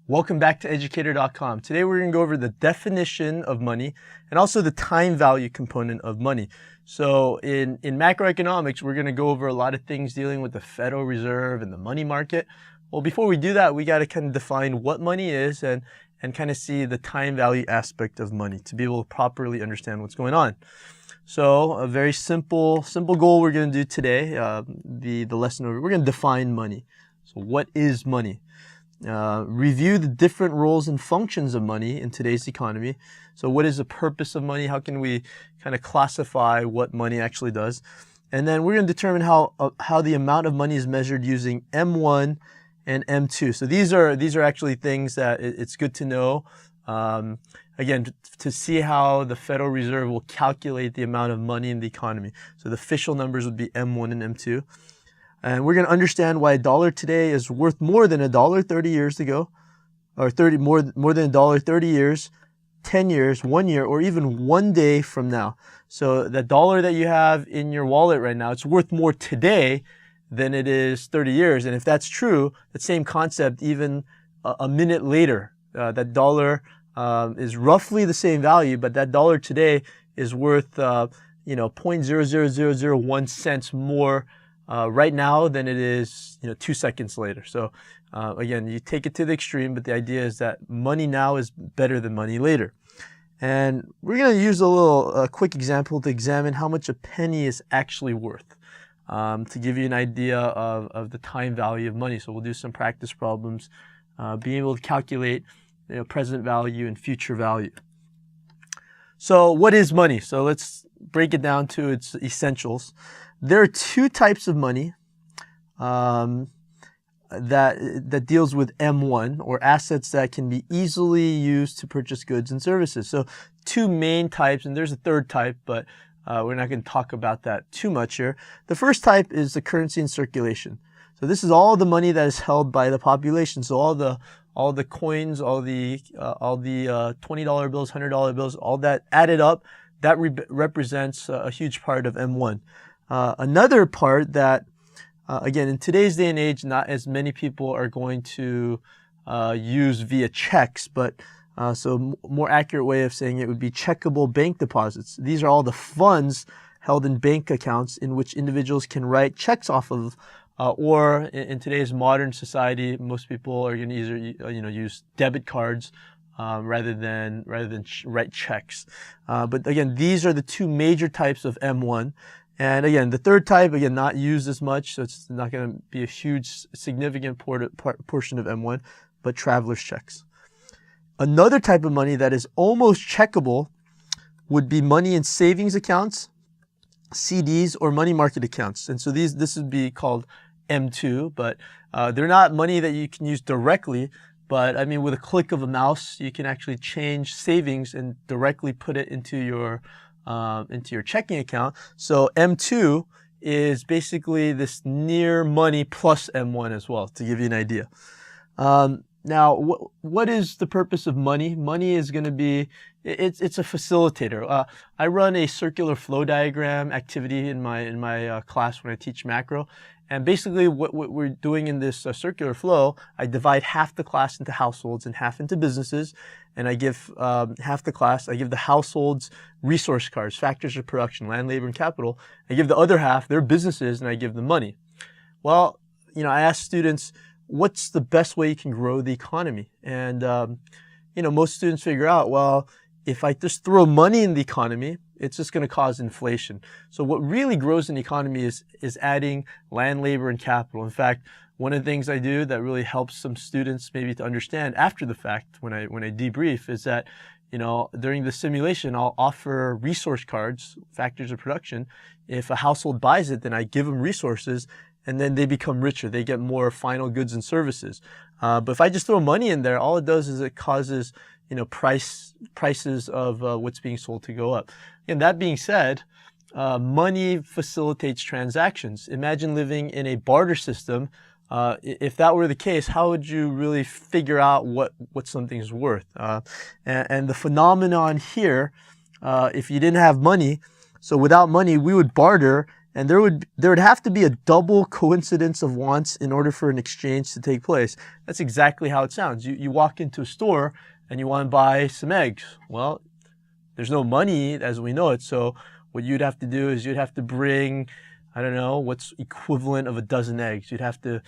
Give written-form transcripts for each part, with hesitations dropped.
Welcome back to educator.com. Today we're going to go over the definition of money and also the time value component of money. So in macroeconomics, we're going to go over a lot of things dealing with the Federal Reserve and the money market. Well, before we do that, we got to kind of define what money is and kind of see the time value aspect of money to be able to properly understand what's going on. So a very simple goal we're going to do today, the lesson over, we're going to define money. So what is money? Review the different roles and functions of money in today's economy. So what is the purpose of money? How can we kind of classify what money actually does? And then we're going to determine how the amount of money is measured using M1 and M2. So these are actually things that it's good to know. Again, to see how the Federal Reserve will calculate the amount of money in the economy. So the official numbers would be M1 and M2. And we're going to understand why a dollar today is worth more than a dollar 30 years ago, or more than a dollar 30 years, 10 years, 1 year, or even 1 day from now. So that dollar that you have in your wallet right now, it's worth more today than it is 30 years. And if that's true, that same concept, even a minute later, that dollar is roughly the same value, but that dollar today is worth 0.00001 cents more right now than it is 2 seconds later. So again, you take it to the extreme, but the idea is that money now is better than money later. And we're going to use a quick example to examine how much a penny is actually worth, to give you an idea of the time value of money. So we'll do some practice problems, being able to calculate present value and future value. So what is money? So let's break it down to its essentials. There are two types of money that deals with M1, or assets that can be easily used to purchase goods and services. So two main types, and there's a third type, but we're not going to talk about that too much here. The first type is the currency in circulation. So this is all the money that is held by the population. So all the coins, all the $20 bills, $100 bills, all that added up, that represents a huge part of M1. Another part that, again, in today's day and age, not as many people are going to use via checks, but so more accurate way of saying it would be checkable bank deposits. These are all the funds held in bank accounts in which individuals can write checks off of, or in today's modern society, most people are going to either use debit cards rather than write checks. But again, these are the two major types of M1. And again, the third type, again, not used as much, so it's not going to be a huge, significant portion of M1, but traveler's checks. Another type of money that is almost checkable would be money in savings accounts, CDs, or money market accounts. And so this would be called M2, but they're not money that you can use directly. But I mean, with a click of a mouse, you can actually change savings and directly put it into your checking account. So M2 is basically this near money plus M1 as well, to give you an idea. Now, what is the purpose of money? Money is going to be, it's a facilitator. I run a circular flow diagram activity in my class when I teach macro. And basically what we're doing in this circular flow, I divide half the class into households and half into businesses. And I give half the class, I give the households resource cards, factors of production, land, labor, and capital. I give the other half their businesses, and I give them money. Well, I ask students, what's the best way you can grow the economy? And, most students figure out, well, if I just throw money in the economy, it's just going to cause inflation. So what really grows in the economy is adding land, labor, and capital. In fact, one of the things I do that really helps some students maybe to understand after the fact when I debrief is that, during the simulation, I'll offer resource cards, factors of production. If a household buys it, then I give them resources, and then they become richer. They get more final goods and services. But if I just throw money in there, all it does is it causes prices of what's being sold to go up. And that being said, money facilitates transactions. Imagine living in a barter system. If that were the case, how would you really figure out what something's worth? And the phenomenon here, if you didn't have money, so without money, we would barter, And there would have to be a double coincidence of wants in order for an exchange to take place. That's exactly how it sounds. You walk into a store and you want to buy some eggs. Well, there's no money as we know it. So what you'd have to do is you'd have to bring, I don't know, what's equivalent of a dozen eggs. You'd have to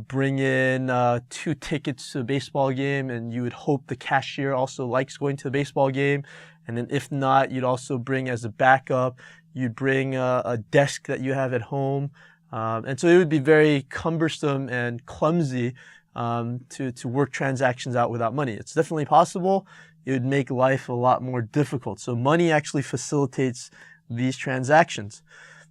bring in 2 tickets to a baseball game, and you would hope the cashier also likes going to the baseball game. And then if not, you'd also bring as a backup, you'd bring a desk that you have at home. And so it would be very cumbersome and clumsy to work transactions out without money. It's definitely possible. It would make life a lot more difficult. So money actually facilitates these transactions.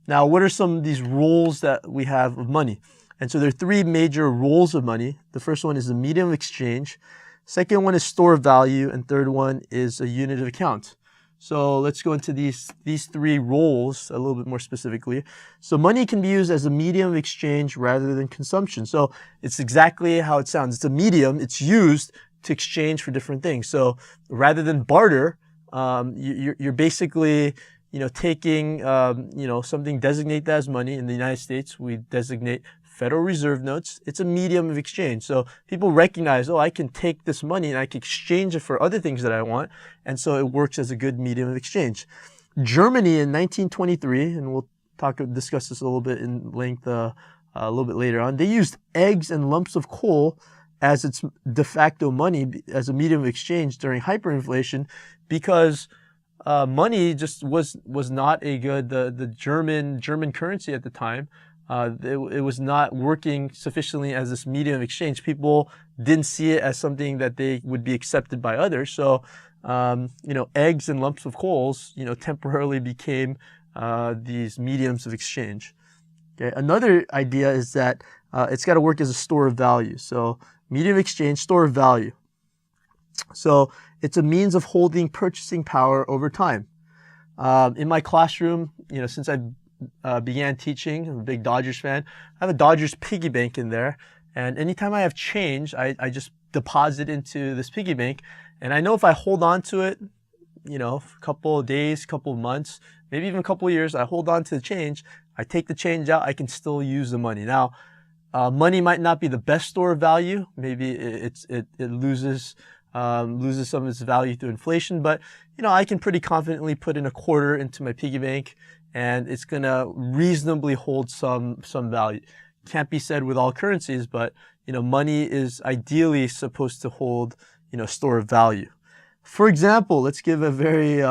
Now, what are some of these roles that we have of money? And so there are 3 major roles of money. The first one is the medium of exchange. Second one is store of value. And third one is a unit of account. So let's go into these 3 roles a little bit more specifically. So money can be used as a medium of exchange rather than consumption. So it's exactly how it sounds. It's a medium. It's used to exchange for different things. So rather than barter, you're basically taking something, designate that as money. In the United States, we designate Federal Reserve notes. It's a medium of exchange. So people recognize, oh, I can take this money and I can exchange it for other things that I want. And so it works as a good medium of exchange. Germany in 1923, and we'll discuss this a little bit in length a little bit later on, they used eggs and lumps of coal as its de facto money, as a medium of exchange during hyperinflation, because money just was not a good, the German currency at the time. It was not working sufficiently as this medium of exchange. People didn't see it as something that they would be accepted by others. So, eggs and lumps of coals, temporarily became these mediums of exchange. Okay. Another idea is that it's got to work as a store of value. So, medium of exchange, store of value. So, it's a means of holding purchasing power over time. In my classroom, since I began teaching, I'm a big Dodgers fan, I have a Dodgers piggy bank in there. And anytime I have change, I just deposit into this piggy bank. And I know if I hold on to it, a couple of days, couple of months, maybe even a couple of years, I hold on to the change, I take the change out, I can still use the money. Now, money might not be the best store of value. Maybe it loses some of its value through inflation, but I can pretty confidently put in a quarter into my piggy bank, and it's gonna reasonably hold some value. Can't be said with all currencies, but money is ideally supposed to hold store of value. For example, let's give a very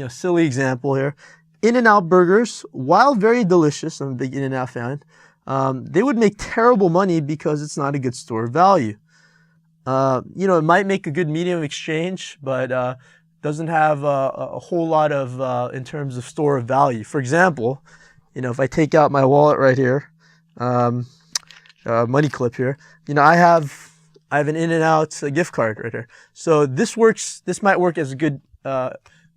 silly example here. In-N-Out burgers, while very delicious, I'm a big In-N-Out fan, they would make terrible money because it's not a good store of value. It might make a good medium of exchange, but doesn't have a whole lot of in terms of store of value. For example, if I take out my wallet right here, money clip here, I have an In-N-Out gift card right here. So this might work as a good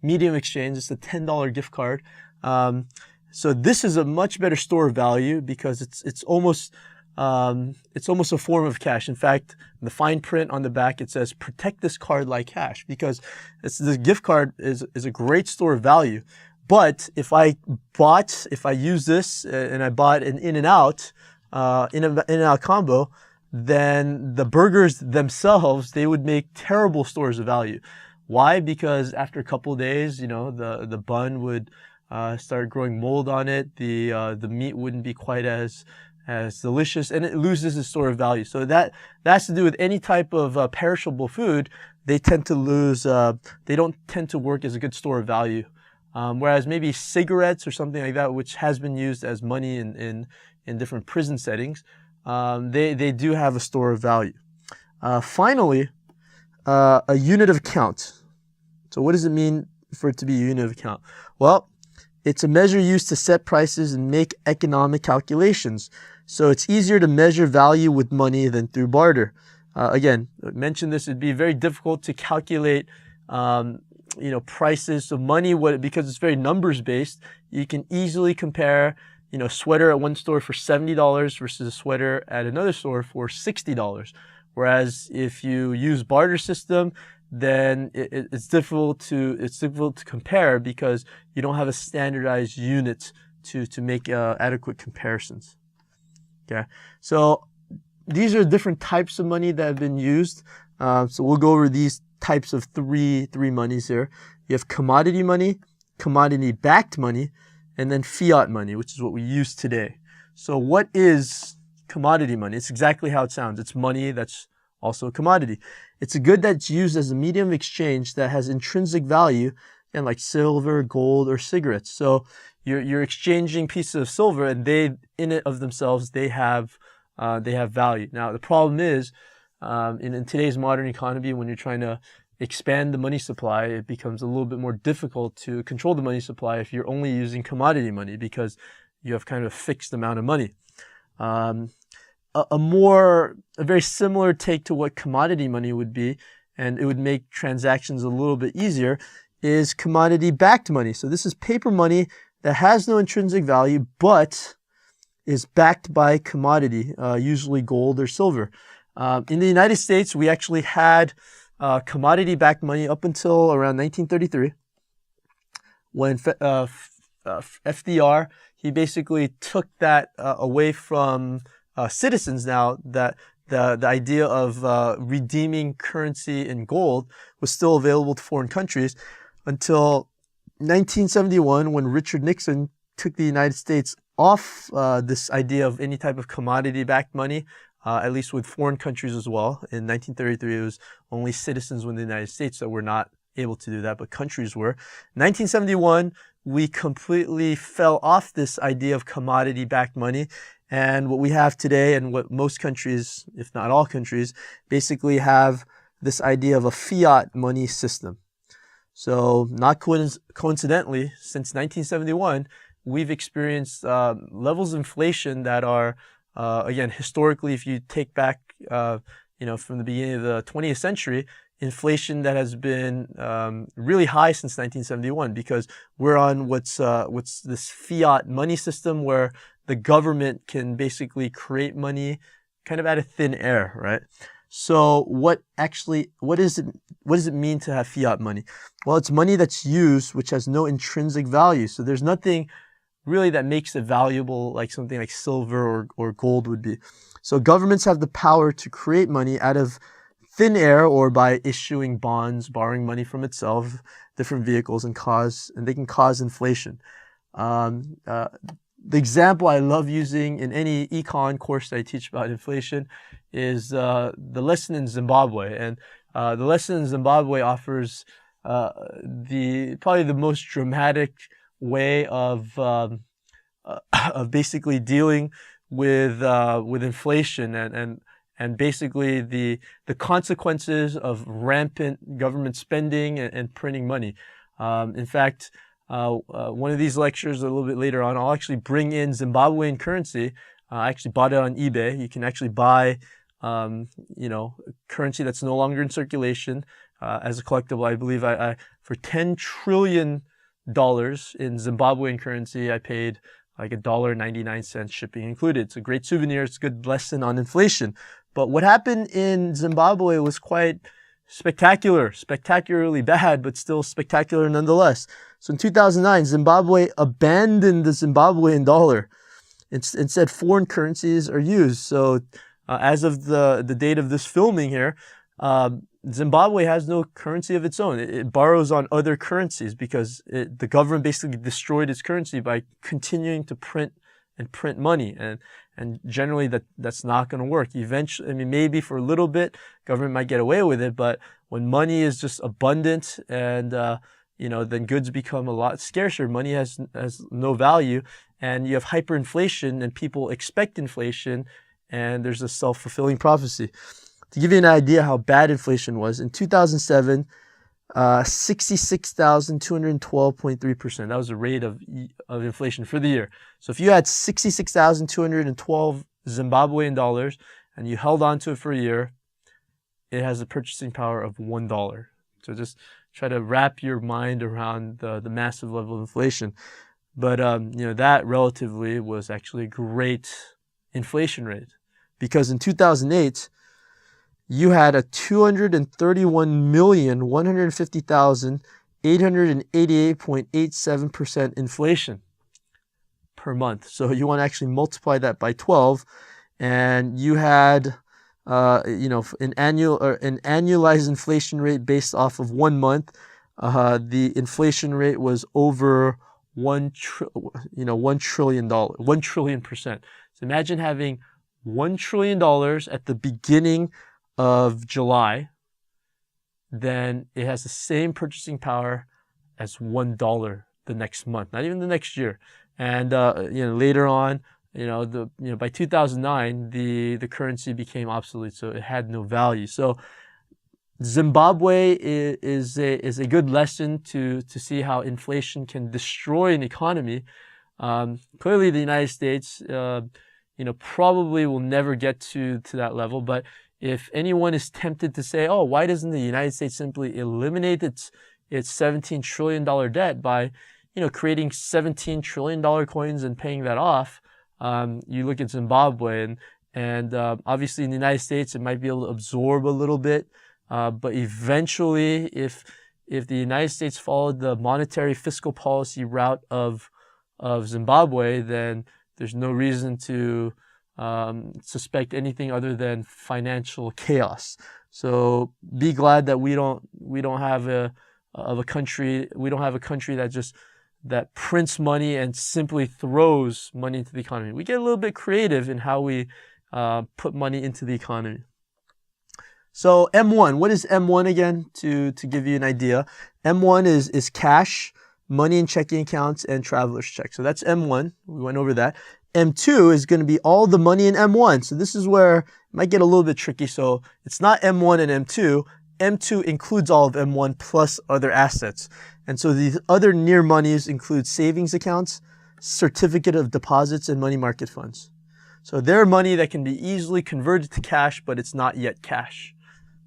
medium exchange. It's a $10 gift card. So this is a much better store of value because it's almost a form of cash. In fact, the fine print on the back, it says, protect this card like cash, because the gift card is a great store of value. But if I use this and I bought an In-N-Out, In-N-Out combo, then the burgers themselves, they would make terrible stores of value. Why? Because after a couple of days, the bun would start growing mold on it. The meat wouldn't be quite as delicious, and it loses its store of value. So that has to do with any type of perishable food. They tend to lose. They don't tend to work as a good store of value. Whereas maybe cigarettes or something like that, which has been used as money in different prison settings, they do have a store of value. Finally, a unit of account. So what does it mean for it to be a unit of account? Well, it's a measure used to set prices and make economic calculations. So it's easier to measure value with money than through barter. Again, I mentioned this, it'd be very difficult to calculate prices. So money, because it's very numbers based, you can easily compare a sweater at one store for $70 versus a sweater at another store for $60. Whereas if you use barter system, then it's difficult to compare because you don't have a standardized unit to make adequate comparisons. Okay, so these are different types of money that have been used. So we'll go over these types of three monies here. You have commodity money, commodity-backed money, and then fiat money, which is what we use today. So what is commodity money? It's exactly how it sounds. It's money that's also a commodity. It's a good that's used as a medium of exchange that has intrinsic value, and like silver, gold, or cigarettes. So you're exchanging pieces of silver, and they, in it of themselves, they have value. Now the problem is, in today's modern economy, when you're trying to expand the money supply, it becomes a little bit more difficult to control the money supply if you're only using commodity money because you have kind of a fixed amount of money. A very similar take to what commodity money would be, and it would make transactions a little bit easier, is commodity-backed money. So this is paper money that has no intrinsic value, but is backed by commodity, usually gold or silver. In the United States, we actually had commodity-backed money up until around 1933, when FDR, he basically took that away from citizens. Now that the idea of redeeming currency in gold was still available to foreign countries until 1971, when Richard Nixon took the United States off this idea of any type of commodity-backed money, at least with foreign countries as well. In 1933, it was only citizens within the United States that were not able to do that, but countries were. 1971, we completely fell off this idea of commodity-backed money. And what we have today, and what most countries, if not all countries, basically have this idea of a fiat money system. So not coincidentally, since 1971, we've experienced levels of inflation that are, again, historically, if you take back, from the beginning of the 20th century, inflation that has been really high since 1971, because we're on what's this fiat money system where the government can basically create money kind of out of thin air, right? So what does it mean to have fiat money? Well, it's money that's used which has no intrinsic value. So there's nothing really that makes it valuable like something like silver or gold would be. So governments have the power to create money out of thin air or by issuing bonds, borrowing money from itself, different vehicles, and they can cause inflation. The example I love using in any econ course that I teach about inflation is the lesson in Zimbabwe. And the lesson in Zimbabwe offers probably the most dramatic way of basically dealing with inflation and basically the consequences of rampant government spending and printing money. In fact, one of these lectures a little bit later on, I'll actually bring in Zimbabwean currency. I actually bought it on eBay. You can actually buy, currency that's no longer in circulation as a collectible. I believe I for $10 trillion in Zimbabwean currency, I paid like $1.99 shipping included. It's a great souvenir. It's a good lesson on inflation. But what happened in Zimbabwe was quite spectacularly bad, but still spectacular nonetheless. So in 2009, Zimbabwe abandoned the Zimbabwean dollar. Instead, foreign currencies are used. So as of the date of this filming here, Zimbabwe has no currency of its own. It borrows on other currencies because the government basically destroyed its currency by continuing to print money. And generally that's not going to work. Eventually, maybe for a little bit, government might get away with it, but when money is just abundant and, then goods become a lot scarcer, money has no value, and you have hyperinflation and people expect inflation, and there's a self-fulfilling prophecy. To give you an idea how bad inflation was, in 2007, 66,212.3%. That was the rate of inflation for the year. So if you had 66,212 Zimbabwean dollars and you held on to it for a year, it has a purchasing power of $1. So just try to wrap your mind around the massive level of inflation. But that relatively was actually a great inflation rate, because in 2008, you had a 231,150,888.87% inflation per month. So you want to actually multiply that by 12, and you had an annualized inflation rate based off of 1 month. The inflation rate was over $1 trillion, 1 trillion%. So imagine having $1 trillion at the beginning of July, then it has the same purchasing power as $1 the next month, not even the next year. And later on, by 2009, the currency became obsolete, so it had no value. So Zimbabwe is a good lesson to see how inflation can destroy an economy. Clearly, the United States, probably will never get to that level. But if anyone is tempted to say, "Oh, why doesn't the United States simply eliminate its $17 trillion debt by, creating $17 trillion coins and paying that off?" You look at Zimbabwe, and obviously in the United States, it might be able to absorb a little bit. But eventually, if the United States followed the monetary fiscal policy route of Zimbabwe, then there's no reason to suspect anything other than financial chaos. So be glad that we don't have a country that prints money and simply throws money into the economy. We get a little bit creative in how we put money into the economy. So M1, what is M1 again? To give you an idea, M1 is cash, money in checking accounts, and traveler's checks. So that's M1. We went over that. M2 is going to be all the money in M1. So this is where it might get a little bit tricky. So it's not M1 and M2. M2 includes all of M1 plus other assets. And so these other near monies include savings accounts, certificate of deposits, and money market funds. So they're money that can be easily converted to cash, but it's not yet cash.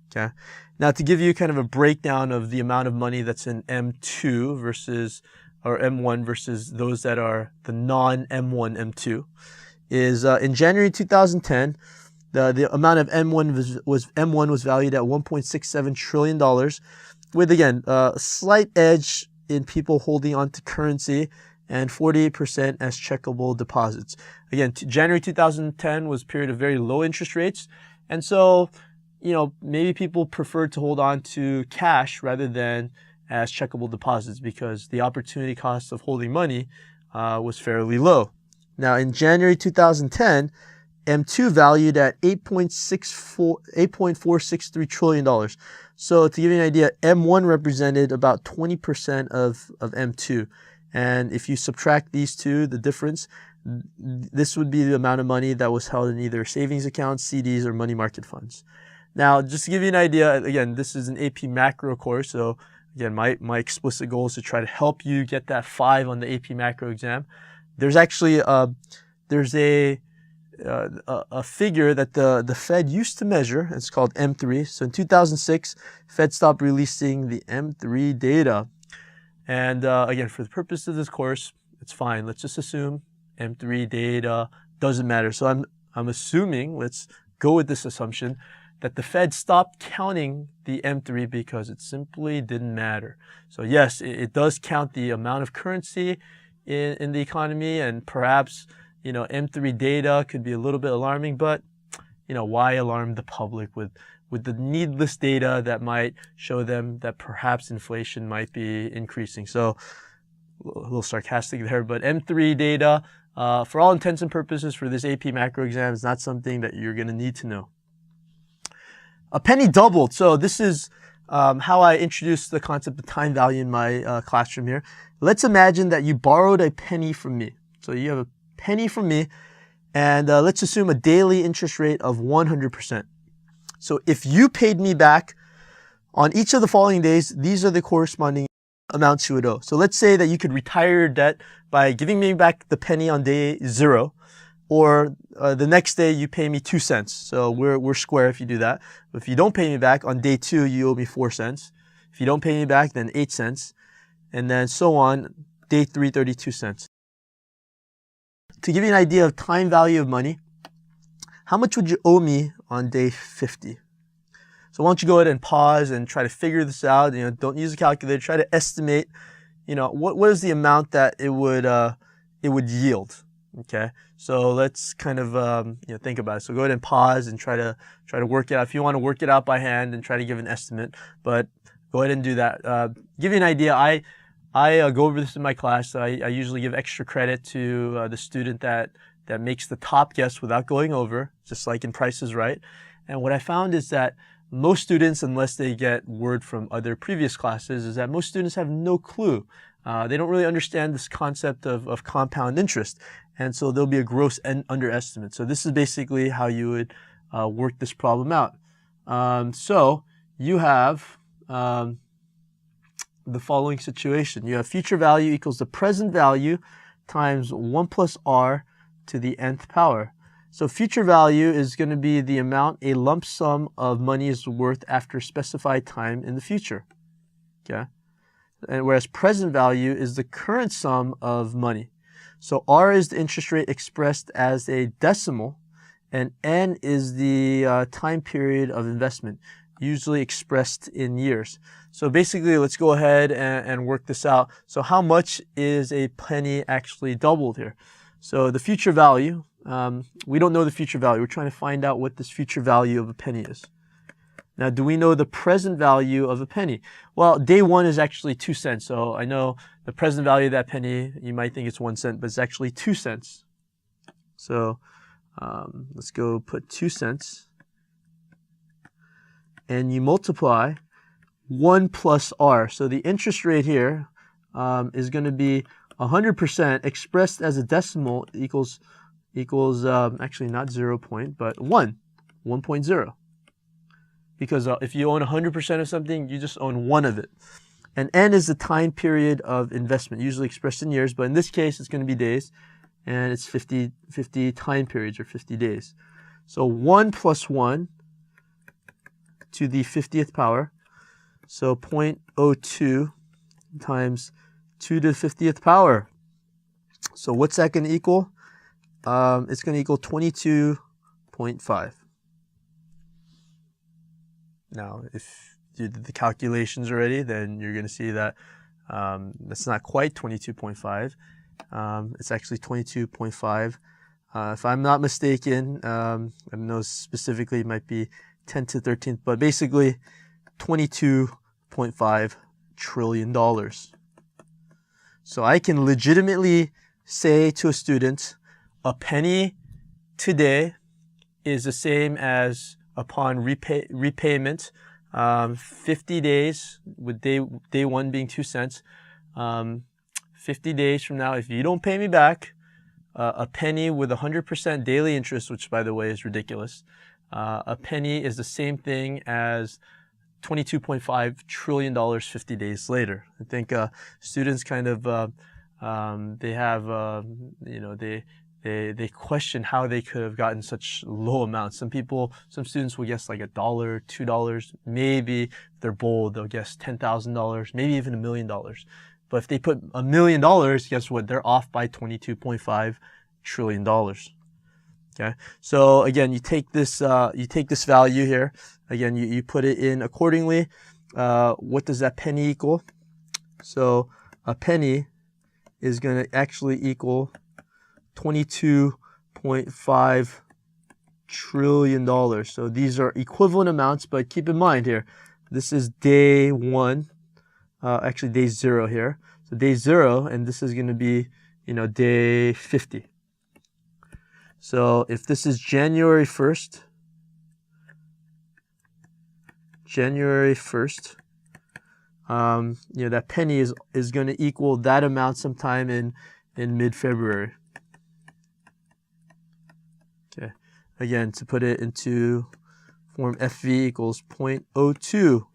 Okay. Now, to give you kind of a breakdown of the amount of money that's in M2 or M1 versus those that are the non-M1, M2, is in January 2010, the amount of M1 was valued at $1.67 trillion, with again a slight edge in people holding on to currency and 48% as checkable deposits. Again, January 2010 was a period of very low interest rates, and so maybe people preferred to hold on to cash rather than as checkable deposits because the opportunity cost of holding money was fairly low. Now, in January 2010, M2 valued at $8.463 trillion. So to give you an idea, M1 represented about 20% of M2. And if you subtract these two, the difference, this would be the amount of money that was held in either savings accounts, CDs, or money market funds. Now, just to give you an idea, again, this is an AP Macro course. So again, my explicit goal is to try to help you get that 5 on the AP Macro exam. There's actually there's a figure that the Fed used to measure. It's called M3. So in 2006, Fed stopped releasing the M3 data. And again, for the purpose of this course, it's fine. Let's just assume M3 data doesn't matter. So I'm assuming, let's go with this assumption, that the Fed stopped counting the M3 because it simply didn't matter. So yes, it does count the amount of currency in the economy, and perhaps M3 data could be a little bit alarming, but why alarm the public with the needless data that might show them that perhaps inflation might be increasing? So a little sarcastic there, but M3 data, for all intents and purposes for this AP Macro exam, is not something that you're going to need to know. A penny doubled. So this is how I introduced the concept of time value in my classroom here. Let's imagine that you borrowed a penny from me. So you have a penny from me, and let's assume a daily interest rate of 100%. So if you paid me back on each of the following days, these are the corresponding amounts you would owe. So let's say that you could retire your debt by giving me back the penny on day 0, or the next day you pay me 2 cents. So we're square if you do that. But if you don't pay me back on day 2, you owe me 4 cents. If you don't pay me back, then 8 cents. And then so on, day 3, 32 cents. To give you an idea of time value of money, how much would you owe me on day 50? So why don't you go ahead and pause and try to figure this out. Don't use a calculator. Try to estimate, what is the amount that it would yield. Okay, so let's kind of think about it. So go ahead and pause and try to work it out. If you want to work it out by hand and try to give an estimate, but go ahead and do that. Give you an idea. I go over this in my class. I usually give extra credit to the student that makes the top guess without going over, just like in Price is Right. And what I found is that most students, unless they get word from other previous classes, is that most students have no clue. They don't really understand this concept of compound interest. And so there'll be a gross underestimate. So this is basically how you would work this problem out. So you have the following situation. You have future value equals the present value times 1 plus r to the nth power. So future value is going to be the amount a lump sum of money is worth after a specified time in the future. Okay? And whereas present value is the current sum of money. So R is the interest rate expressed as a decimal, and N is the time period of investment, usually expressed in years. So basically, let's go ahead and work this out. So how much is a penny actually doubled here? So the future value, we don't know the future value. We're trying to find out what this future value of a penny is. Now, do we know the present value of a penny? Well, day one is actually 2 cents. So I know the present value of that penny, you might think it's 1 cent, but it's actually 2 cents. So let's go put 2 cents. And you multiply 1 plus r. So the interest rate here is going to be 100% expressed as a decimal equals actually not 0 point, but 1.0. Because if you own 100% of something, you just own one of it. And N is the time period of investment, usually expressed in years, but in this case, it's going to be days, and it's 50 time periods, or 50 days. So 1 plus 1 to the 50th power, so 0.02 times 2 to the 50th power. So what's that going to equal? It's going to equal 22.5. Now, if you did the calculations already, then you're going to see that that's not quite 22.5. It's actually 22.5. If I'm not mistaken, I don't know specifically, it might be 10 to 13th, but basically $22.5 trillion. So I can legitimately say to a student, a penny today is the same as upon repayment, 50 days, with day one being 2 cents. 50 days from now, if you don't pay me back, a penny with 100% daily interest, which by the way is ridiculous, a penny is the same thing as $22.5 trillion 50 days later. I think students kind of they have they question how they could have gotten such low amounts. Some students will guess like $1, $2, maybe if they're bold, they'll guess $10,000, maybe even $1 million. But if they put $1 million, guess what? They're off by $22.5 trillion. Okay. So again, you take this value here. Again, you put it in accordingly. What does that penny equal? So a penny is going to actually equal $22.5 trillion. So these are equivalent amounts, but keep in mind here, this is day one, actually day 0 here. So day 0, and this is going to be, day 50. So if this is January 1st, that penny is going to equal that amount sometime in mid-February. Okay. Again, to put it into form, FV equals 0.02,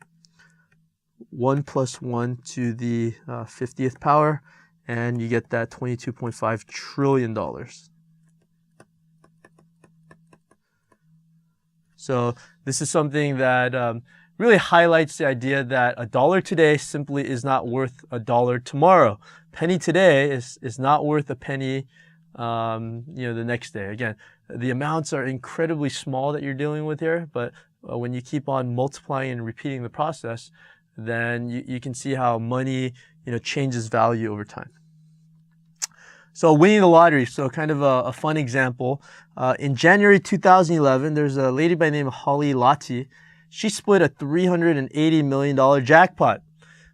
1 plus 1 to the 50th power, and you get that $22.5 trillion. So this is something that really highlights the idea that a dollar today simply is not worth a dollar tomorrow. Penny today is not worth a penny the next day. Again, the amounts are incredibly small that you're dealing with here, but when you keep on multiplying and repeating the process, then you can see how money, changes value over time. So winning the lottery, so kind of a fun example. In January 2011, there's a lady by the name of Holly Lottie. She split a $380 million jackpot.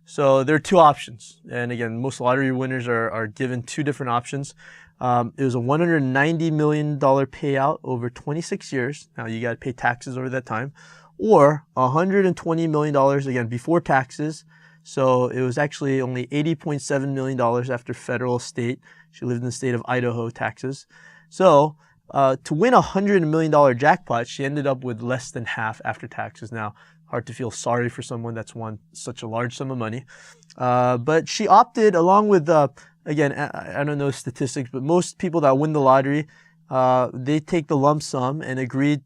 So there are two options. And again, most lottery winners are given two different options. It was a $190 million payout over 26 years. Now you got to pay taxes over that time. Or $120 million, again, before taxes. So it was actually only $80.7 million after federal, state. She lived in the state of Idaho, taxes. So to win a $100 million jackpot, she ended up with less than half after taxes. Now, hard to feel sorry for someone that's won such a large sum of money. But she opted, along with, again, I don't know statistics, but most people that win the lottery, they take the lump sum and agreed.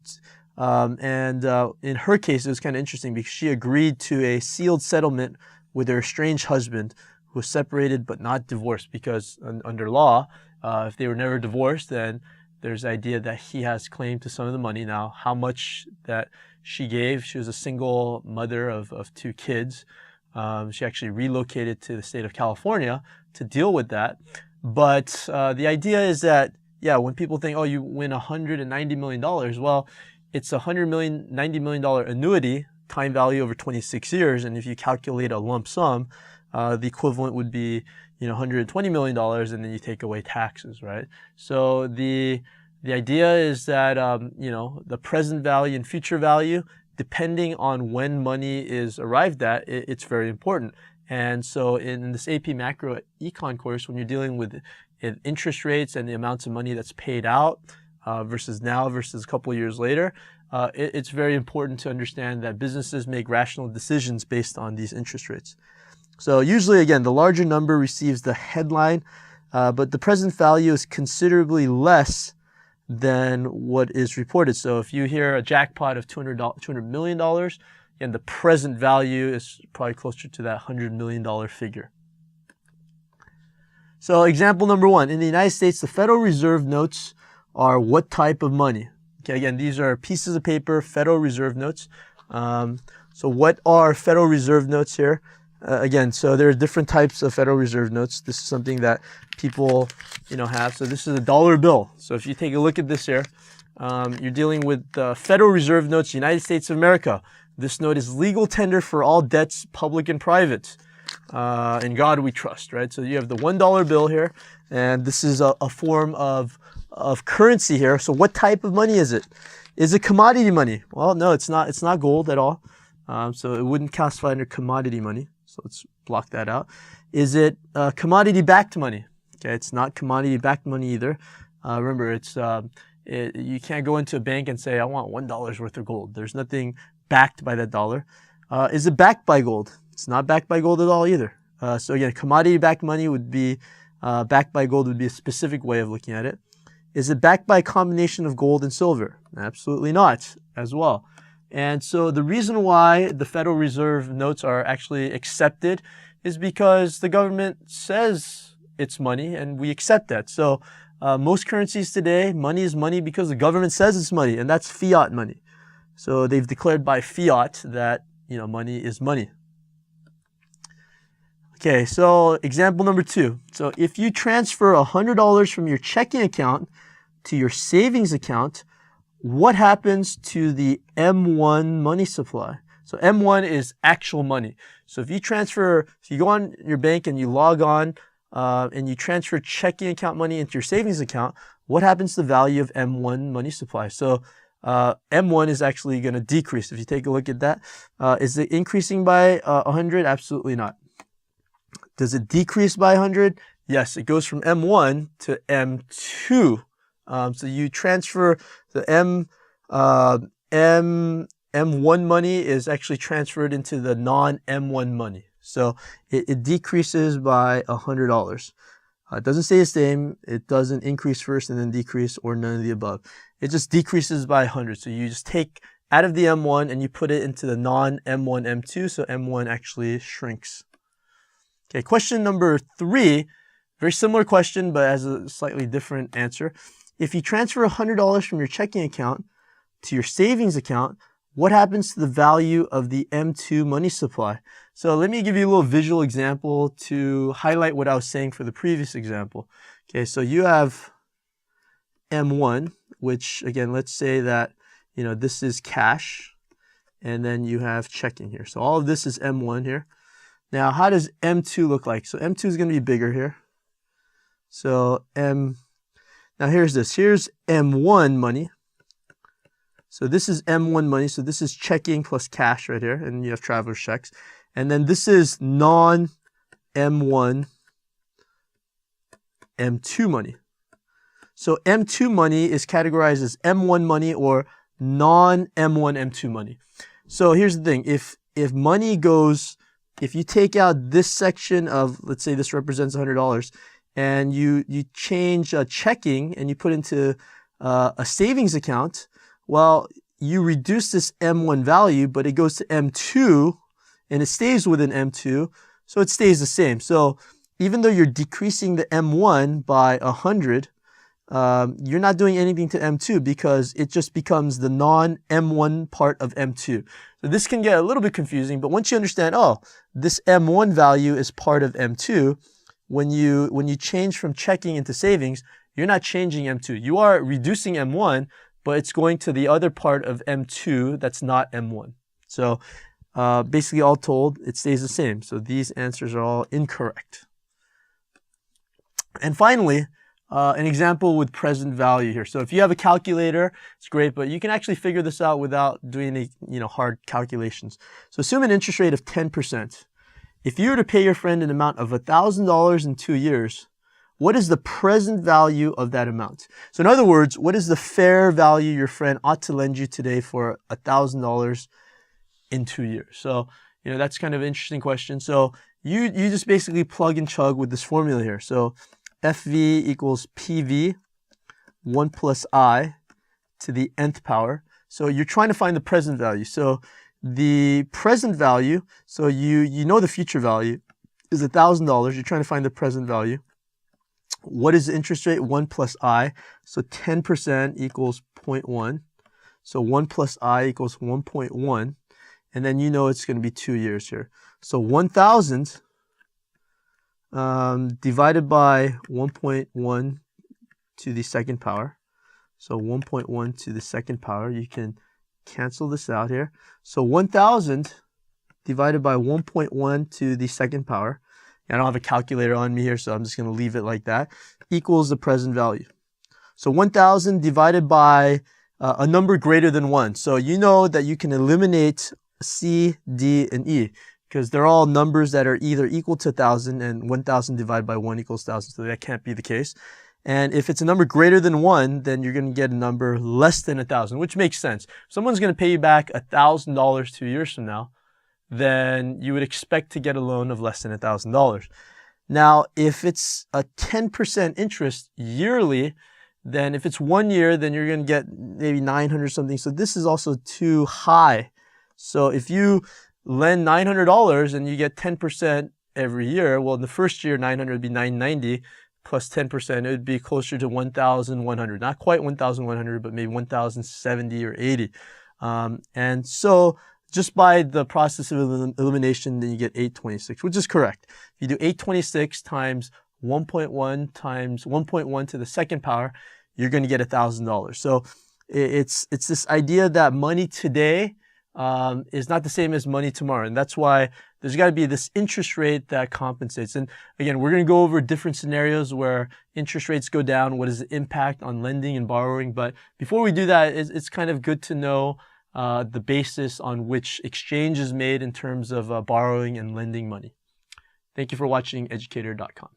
And in her case, it was kind of interesting because she agreed to a sealed settlement with her estranged husband, who was separated but not divorced, because under law, if they were never divorced, then there's the idea that he has claim to some of the money. Now, how much that she gave, she was a single mother of two kids. She actually relocated to the state of California to deal with that. But the idea is that, when people think, oh, you win $190 million, well, it's a $90 million annuity, time value over 26 years. And if you calculate a lump sum, the equivalent would be, $120 million, and then you take away taxes, right? So the idea is that, the present value and future value, depending on when money is arrived at, it's very important. And so in this AP Macro Econ course, when you're dealing with interest rates and the amounts of money that's paid out versus now versus a couple of years later, it's very important to understand that businesses make rational decisions based on these interest rates. So usually, again, the larger number receives the headline, but the present value is considerably less than what is reported. So if you hear a jackpot of $200 million, and the present value is probably closer to that $100 million figure. So example number one, in the United States, the Federal Reserve notes are what type of money? Okay, again, these are pieces of paper, Federal Reserve notes. So what are Federal Reserve notes here? Again, so there are different types of Federal Reserve notes. This is something that people, have. So this is a dollar bill. So if you take a look at this here, you're dealing with Federal Reserve notes, United States of America. This note is legal tender for all debts, public and private. In God we trust, right? So you have the $1 bill here, and this is a form of currency here. So what type of money is it? Is it commodity money? Well, no, it's not. It's not gold at all. So it wouldn't classify under commodity money. So let's block that out. Is it commodity-backed money? Okay, it's not commodity-backed money either. Remember, you can't go into a bank and say, I want $1 worth of gold. There's nothing backed by that dollar. Is it backed by gold? It's not backed by gold at all either. So again, commodity-backed money would be, backed by gold would be a specific way of looking at it. Is it backed by a combination of gold and silver? Absolutely not as well. And so the reason why the Federal Reserve notes are actually accepted is because the government says it's money and we accept that. So most currencies today, money is money because the government says it's money, and that's fiat money. So they've declared by fiat that, money is money. Okay, so example number two. So if you transfer $100 from your checking account to your savings account, what happens to the M1 money supply? So M1 is actual money. So if you you go on your bank and you log on and you transfer checking account money into your savings account, what happens to the value of M1 money supply? So M1 is actually going to decrease. If you take a look at that, is it increasing by 100? Absolutely not. Does it decrease by 100? Yes, it goes from M1 to M2. So you transfer the M1 money is actually transferred into the non-M1 money. So it decreases by $100. It doesn't stay the same. It doesn't increase first and then decrease, or none of the above. It just decreases by 100. So you just take out of the M1 and you put it into the non-M1 M2. So M1 actually shrinks. Okay, question number 3, very similar question, but has a slightly different answer. If you transfer $100 from your checking account to your savings account, what happens to the value of the M2 money supply? So let me give you a little visual example to highlight what I was saying for the previous example. Okay, so you have M1, which again, let's say that, this is cash, and then you have checking here. So all of this is M1 here. Now, how does M2 look like? So M2 is going to be bigger here. So now here's this. Here's M1 money. So this is M1 money. So this is checking plus cash right here, and you have traveler's checks. And then this is non-M1 M2 money. So M2 money is categorized as M1 money or non-M1 M2 money. So here's the thing. If money goes, if you take out this section of, let's say this represents $100, and you change checking and you put into a savings account, well, you reduce this M1 value, but it goes to M2 and it stays within M2, so it stays the same. So even though you're decreasing the M1 by 100, you're not doing anything to M2 because it just becomes the non-M1 part of M2. So this can get a little bit confusing, but once you understand, oh, this M1 value is part of M2, when you change from checking into savings, you're not changing M2. You are reducing M1, but it's going to the other part of M2 that's not M1. So basically all told, it stays the same. So these answers are all incorrect. And finally, an example with present value here. So if you have a calculator, it's great, but you can actually figure this out without doing any hard calculations. So assume an interest rate of 10%. If you were to pay your friend an amount of $1,000 in 2 years, what is the present value of that amount? So in other words, what is the fair value your friend ought to lend you today for $1,000 in 2 years? So, that's kind of an interesting question. So you just basically plug and chug with this formula here. So FV equals PV 1 plus I to the nth power. So you're trying to find the present value. So the present value, so you know the future value is $1,000. You're trying to find the present value. What is the interest rate? 1 plus I. So 10% equals 0.1. So 1 plus I equals 1.1. And then it's going to be 2 years here. So 1,000 divided by 1.1 to the second power. So 1.1 to the second power. You can cancel this out here. So 1,000 divided by 1.1 to the second power. I don't have a calculator on me here, so I'm just going to leave it like that, equals the present value. So 1,000 divided by a number greater than 1. So you know that you can eliminate C, D, and E because they're all numbers that are either equal to 1,000 and 1,000 divided by 1 equals 1,000. So that can't be the case. And if it's a number greater than 1, then you're going to get a number less than 1,000, which makes sense. If someone's going to pay you back $1,000 2 years from now, then you would expect to get a loan of less than $1,000. Now, if it's a 10% interest yearly, then if it's 1 year, then you're going to get maybe 900 something. So this is also too high. So if you lend $900 and you get 10% every year, well, in the first year, 900 would be 990 plus 10%. It would be closer to 1,100. Not quite 1,100, but maybe 1,070 or 80. And so just by the process of elimination, then you get 826, which is correct. If you do 826 times 1.1 times 1.1 to the second power, you're going to get $1,000. So it's this idea that money today is not the same as money tomorrow. And that's why there's got to be this interest rate that compensates. And again, we're going to go over different scenarios where interest rates go down. What is the impact on lending and borrowing? But before we do that, it's kind of good to know the basis on which exchange is made in terms of borrowing and lending money. Thank you for watching educator.com.